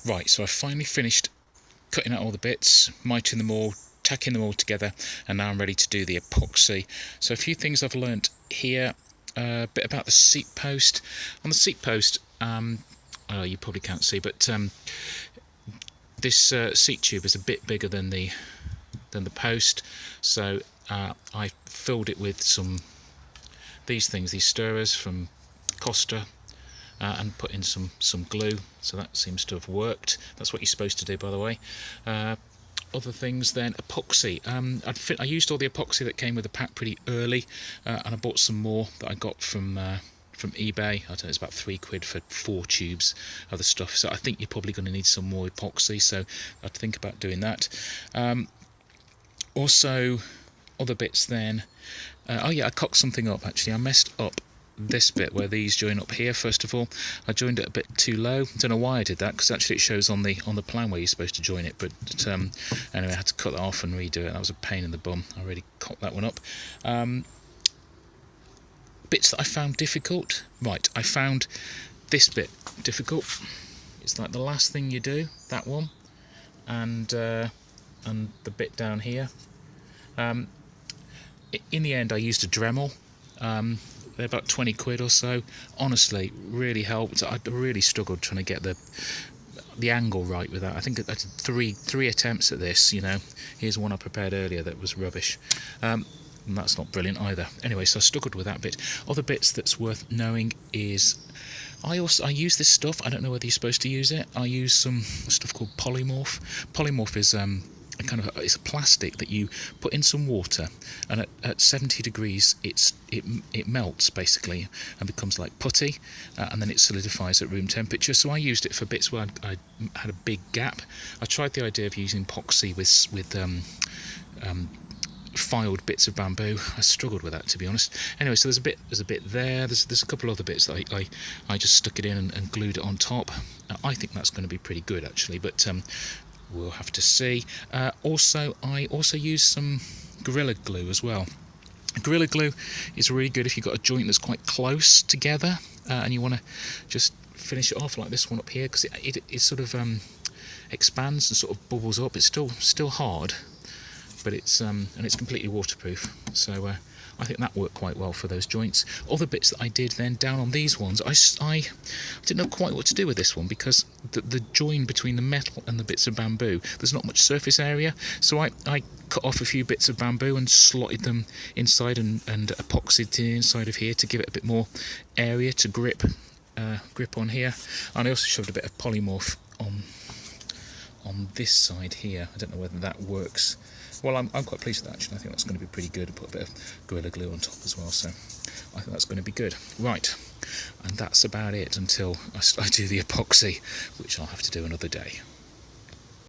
Right, so I've finally finished cutting out all the bits, miting them all, tacking them all together, and now I'm ready to do the epoxy. So a few things I've learnt here, a bit about the seat post. On the seat post, you probably can't see, but this seat tube is a bit bigger than the post, so I filled it with these stirrers from Costa, and put in some glue, so that seems to have worked. That's what you're supposed to do, by the way. Other things then, epoxy. I used all the epoxy that came with the pack pretty early, and I bought some more that I got from eBay. I don't know, it's about £3 for 4 tubes of the stuff, so I think you're probably going to need some more epoxy, so I'd think about doing that. Also, other bits then, I cocked something up actually. I messed up this bit where these join up here. First of all, I joined it a bit too low. I don't know why I did that, because actually it shows on the plan where you're supposed to join it, but anyway, I had to cut that off and redo it. That was a pain in the bum. I really cocked that one up. Bits that I found difficult. Right, I found this bit difficult. It's like the last thing you do, that one, and the bit down here. In the end, I used a Dremel. They're about £20 or so. Honestly, really helped. I really struggled trying to get the angle right with that. I think I did three attempts at this. Here's one I prepared earlier that was rubbish. And that's not brilliant either. Anyway, so I struggled with that bit. Other bits that's worth knowing is I use this stuff. I don't know whether you're supposed to use it. I use some stuff called Polymorph. Polymorph is it's a plastic that you put in some water, and at 70 degrees it melts basically and becomes like putty, and then it solidifies at room temperature. So I used it for bits where I had a big gap. I tried the idea of using epoxy with filed bits of bamboo. I struggled with that, to be honest. Anyway, so there's a bit there. There's a couple other bits that I just stuck it in and glued it on top. I think that's going to be pretty good actually, but we'll have to see. I also used some Gorilla Glue as well. Gorilla Glue is really good if you've got a joint that's quite close together, and you want to just finish it off like this one up here, because it sort of expands and sort of bubbles up. It's still hard, but it's completely waterproof. So I think that worked quite well for those joints. Other bits that I did then down on these ones, I didn't know quite what to do with this one, because the join between the metal and the bits of bamboo, there's not much surface area, so I cut off a few bits of bamboo and slotted them inside and epoxied the inside of here to give it a bit more area to grip on here. And I also shoved a bit of Polymorph on this side here. I don't know whether that works. Well, I'm quite pleased with that actually. I think that's going to be pretty good. Put a bit of Gorilla Glue on top as well, so I think that's going to be good. Right, and that's about it until I do the epoxy, which I'll have to do another day.